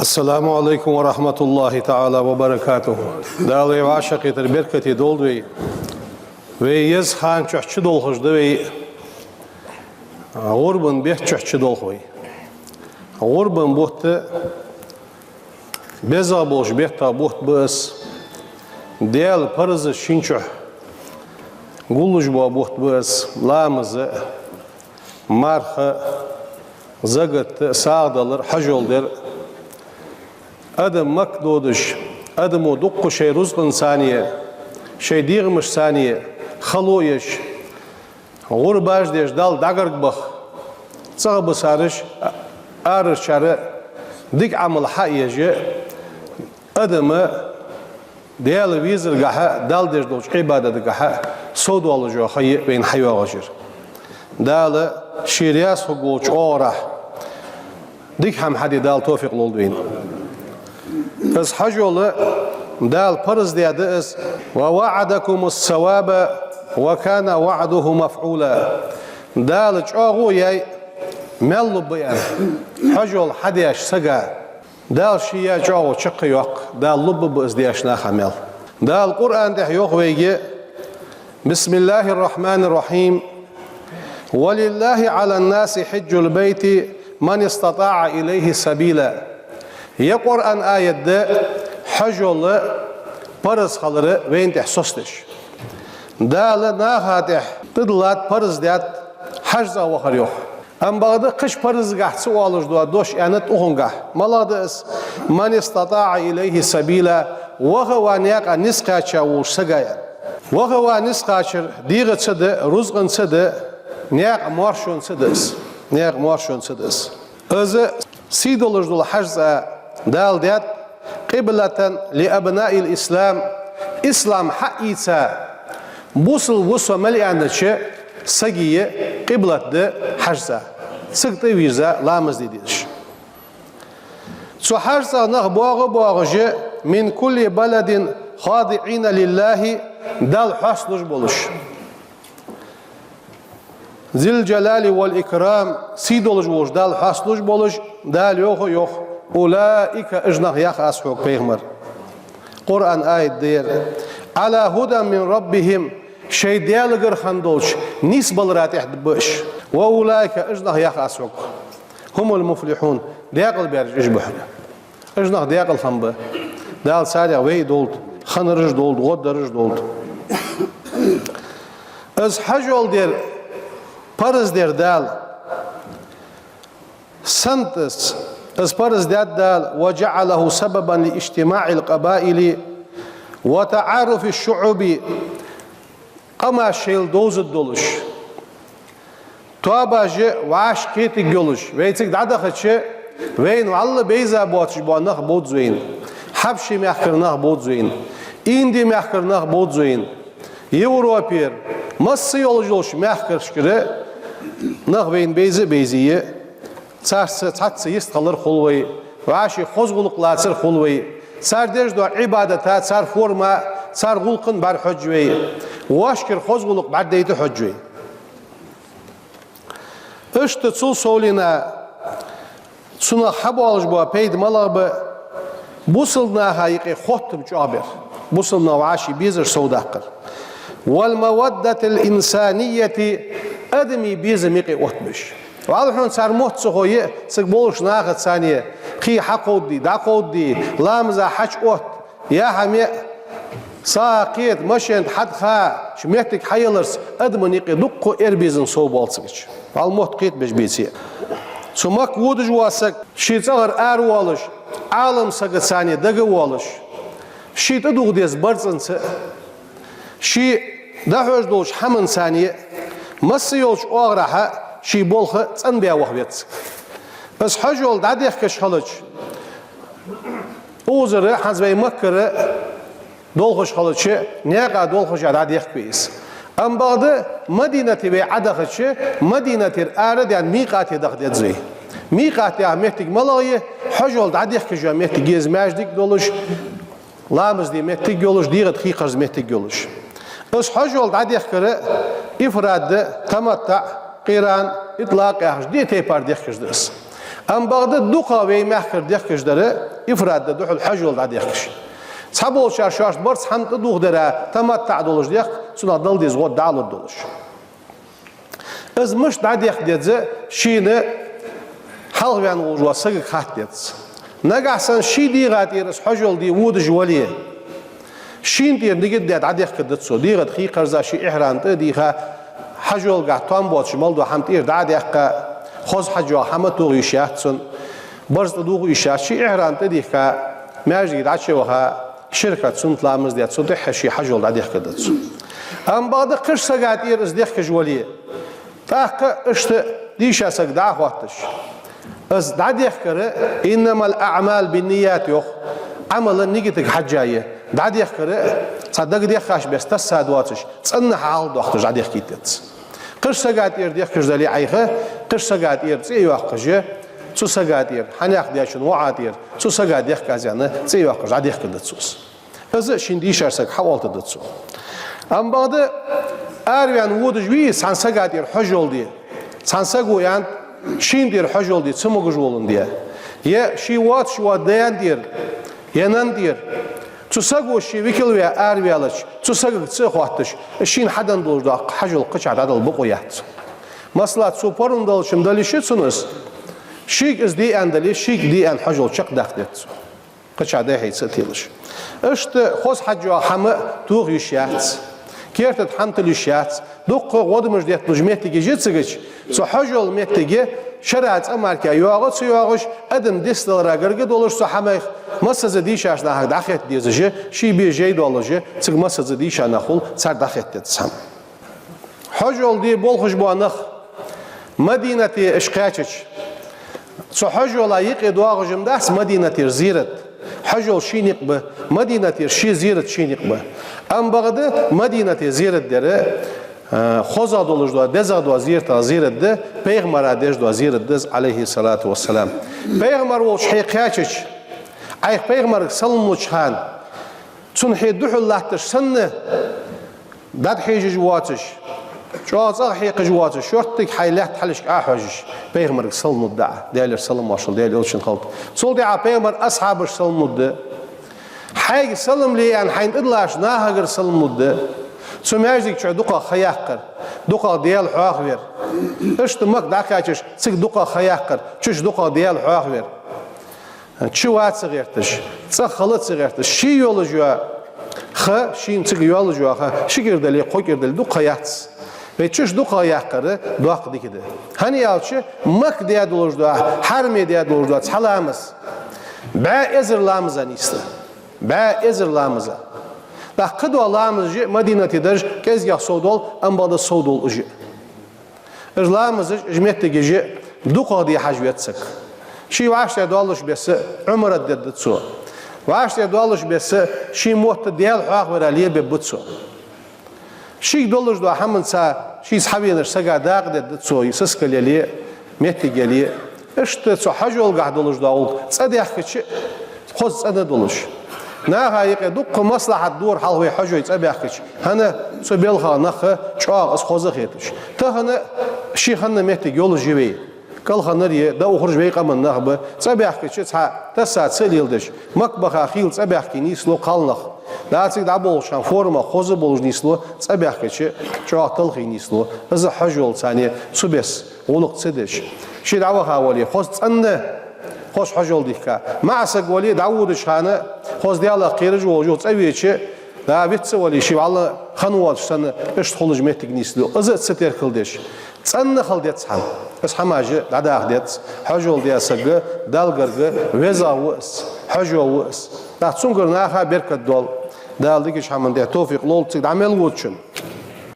Assalamu alaikum wa rahmatullahi ta'ala wa barakatuh. Dağlı ve aşık etir berketi doldu ve yez han çöhçü dolğuzdu ve Orban beh çöhçü dolğuy. Orban bohtu beza boş behta boht bız del parızı şinçöh guluj boht bız lamızı marhı zagıttı sağdalar hacolder Adım makduduş, adım o dukku şey ruzgın saniye, şey diğmiş saniye, xaloyeş, gurbaj deş dal dagarg bak, çağbı sarış, arır çarı, dik amıl hayyeci, adımı değerli vizir gaha, dal deş dolç ibadeti gaha, sodu alıcı hayy beyin hayva ağacır. Dalı şiriyas hukuç oğrah, dik ham hadi dal tofik olduyin. Ez hacolu dal parız deyadi ez ve vaadakumus sevabe ve kana vaaduhu maf'ula dal çoğu yay mellu bayan hacol hadiyaş saga dal şiya çoğu çıkı yok dal lubbu bu izdiyashna hamel dal Kur'an'da yok veygi Bismillahirrahmanirrahim Walillahi alan nasi hiccul beyti man istata'a ileyhi sabila Ya Kur'an ayette hacolu parız haları ve intihsosluş. Dağlı nahatih tıdlat parız deyat hacza vakar yok. Ambağda kış parız gahsı o alır doğa doş yanet uğunga. Maladı es man istata'a ileyhi sabila vaha niyaqa niskaça uğuşsa gayan. Vaha niskaçır diği çıdı ruzgın çıdı niyaqa muarşun çıdız. Niyaqa muarşun çıdız. Özü sid olur doğa hacza dal deyat qiblatan li abna'il islam islam haqqisa busul vusa meliandachi sagiye qiblatda hajza sıktı viza lamız dediş su hajza nah bağıcı min kulli baladin khadi'ina lillahi dal hasluj boluş zil celali vel ikram sidoluj boluş dal hasluj boluş dal yok Ulaika ijnah yakhas hok peygamber. Kur'an ayet der. Ala hudan min rabbihim şey dialgır khandolç nisbalat ihdbuş. Ve ulaika ijnah yakhas hok. Humul muflihun. Diaqal berj ijbuhla. Ijnah diaqal khamba. Dal sadiq ve dold. Khanırj dold, goddarj dold. Az hajol der. Parız der dal. Santas أسبارز دال وجعله سببا لاجتماع القبائل وتعارف الشعوب قما شيل دوز الدولش تواباجي واش كيت الجولش ويتك دادا خشة وين والله بيزا بوتش بوانخ بود زين حبشي ميحكرنخ بود زين إندي ميحكرنخ بود زين يوروبير مصر يولجولش ميحكرشكرة نخ وين بيزية Çatsı yist kalır xulvayı, vaşi xozguluklar sır xulvayı, sardej do ibadeta, sar forma, sar gulqın bar hüccveyi, vaşkir xozguluk bar deyti hüccveyi. Iştı çul solina, çuna habu alış bu peydi malabı, bu sılna hayiqi xottum çaber, bu sılna vaşi bizir sovdaqır. Vel mevaddetil insaniyeti admi bizimiqi otmuş. والحين صار موت سخوية سقبولش ناخذ ثانية خي حقودي داقودي لامزة حش أوت يا حمي ساقيت مشيت حد خا شميتك حيلرس أدمنيق دقو إربيزن صوبالسكش والموت قيت بش بيسي سمك ودج واسك شي صغر والش عالم سقط ثانية دق والش شي تدوغ ديز برزن شي دهوش دوش حمن ثانية مسيولش أغرها شي بولخ تنبيا وحبيت بس حجول داديخ كشخلج اوزر حزبي مكر دولخش خلج نيقا دولخش داديخ بيس ام بعد مدينه بي عدخش مدينه ارد يعني ميقات دخدت زي ميقات مهتك ملاي حجول داديخ كجا مهتك جيز ماجدك دولش لامز دي مهتك يولش ديغت خيقز مهتك يولش بس حجول داديخ كره افراد تمتع قيران إطلاق يحش دي تيبار ديخش درس Am bağda duqa ve mehkir dekişleri ifradda duhul hac oldu dekiş. Sabol şarşaş bars hamtı duğdara tamatta doluş dek suna dal diz god dalud doluş. Izmış da dek dedi şiini halven oluşwa sıgı kat dedi. Nagahsan şi diğat yeris hac oldu wud jwali. Şin diye nigid dedi adek kıdıt so diğat xi qarza şi ihrantı diha hac olga tam boç maldu hamtir da dekka خوز حجوا همه توی شهرتون برز دوغی شهری ایران تدیکا ماجد عشی وها شرکت سنت لامز دیت سنت حشی حجول دادیک کدت. ام بعد قش سجاتیر از دیک جوالیه. تاق اشت دیش اسق دعوة وقتش. از دادیک کره إنما الأعمال بالنيات يخ عمل نيجتك حجاية دادیک کره صدق دیک خاش بس تصاد وقتش صنع حال وقتش دادیک کیتت. قش سجاتیر دیک کجدلی عیخه قش سجاتیر زی وقتشه سو سجاتیر حناق دیشون وعاتیر سو سجاتیر کازیانه زی وقتش دادیک کدت سوس. از شندی شرسک حوالت دت سو. ام بعد آریان وودش وی سانسگاتیر حجول دی. سانسگویان شیندیر حجول دی سموگجولن دیه. یه شی وات شو دیان دیر. ینان دیر. تساقو شي وكلويا آرويالش تساق تساقواتش شين حدن دولش دا حجول قش عدد بقويات مثلا سوبرن دولشم دليشت سنس شيك از دي ان دلي شيك دي ان حجول شق داخلت قش عدد هي ستيلش اشت خوز حجوا حما توغ يشات كيرت حمت ليشات دوق قدمش ديت بجمتي جيتسغش سو حجول متيجي شرعت امريكا يواغت سيواغش ادم ديستل راغرغ دولش سو حما مسز دیشش نه داخت دیزه شی بیجی دولجه چگ مسز دیش نخول سر داخت دسم حجول دی بول خشبانخ مدینه اشقاچچ سو حجول ایق دواغجم داس مدینه زیرت حجول شینق به مدینه شی زیرت شینق به ام بغده مدینه زیرت دره خوزا دولج دو دزا دو زیرت ده پیغمبر ادش دو زیرت دز علیه الصلاة والسلام پیغمبر و حقیقتچ أي پیغمبر سلم وجهان چون هدوح الله تشسنه داد حيج جواتش شو أصغ حيق جواتش شرطك حيلات حلش أحوجش پیغمبر سلم الدع ديالر سلم واشل ديالر وشن خلط صول دعاء پیغمبر أصحابش سلم الدع حيج سلم لي أن حين إدلاش ناهجر سلم الدع سو ماجدك شو دقة خياقر دقة ديال حواخير إيش تمك داكاتش سك دقة خياقر شش دقة ديال حواخير چوات صغيرتش صخلت صغيرتش شي يولو جوا خ شين صغ يولو جوا خ شيردلي قوكردل دو قيات ve çüş du qayaqları duaq dikide hani yalçı mak diye dolurdu har me diye dolurdu çalamız ba ezirlamız anista ba ezirlamız da qid olamız madinatidir kezgah sodol ambada sodol uji izlamız jmette gece du qadi hajvetsik شي واشته دولش بس عمر الددتسو واشته دولش بس شي موت ديال حق وراليه ببتسو شي دولش دو همن سا شي صحابينر سغا داق ددتسو يسسكليلي متيجلي اشت سو حجول قاعد دولش داول صديقكي خوز صد دولش نا هايق دوق مصلحه دور حلوي حجوي صبيحكي هنا سو بيلخا نخ چاق اس خوزه خيتش تا هنا شي هنا متيج يول جيبي قال خنريه دا اخرج بيقى من نخبه صباحك تسعة تسعة سليلدش مكبخ خيل صباحك نيسلو قالنخ داتك دابول شان فورما خوز بولج نيسلو صباحك چاقتل خي نيسلو از حجول ثانيه سبس ولق صدش شي دعوه حوالي خوز صنه خوش حجول ديكا مع سقولي داود شانه خوز ديالا قيرج وجو صبيچه دا بيتس ولي شي والله خنوات سنه اش خلج متك نيسلو از ستر خلدش صنه خلدت صحن بس حماجة دادا أخدت حجول ديا سجى دالجرجة وزاوس حجوس دا تسونجر ناخا بركة دول دال ديكش حمن ده توفيق لول تسد عمل وتشن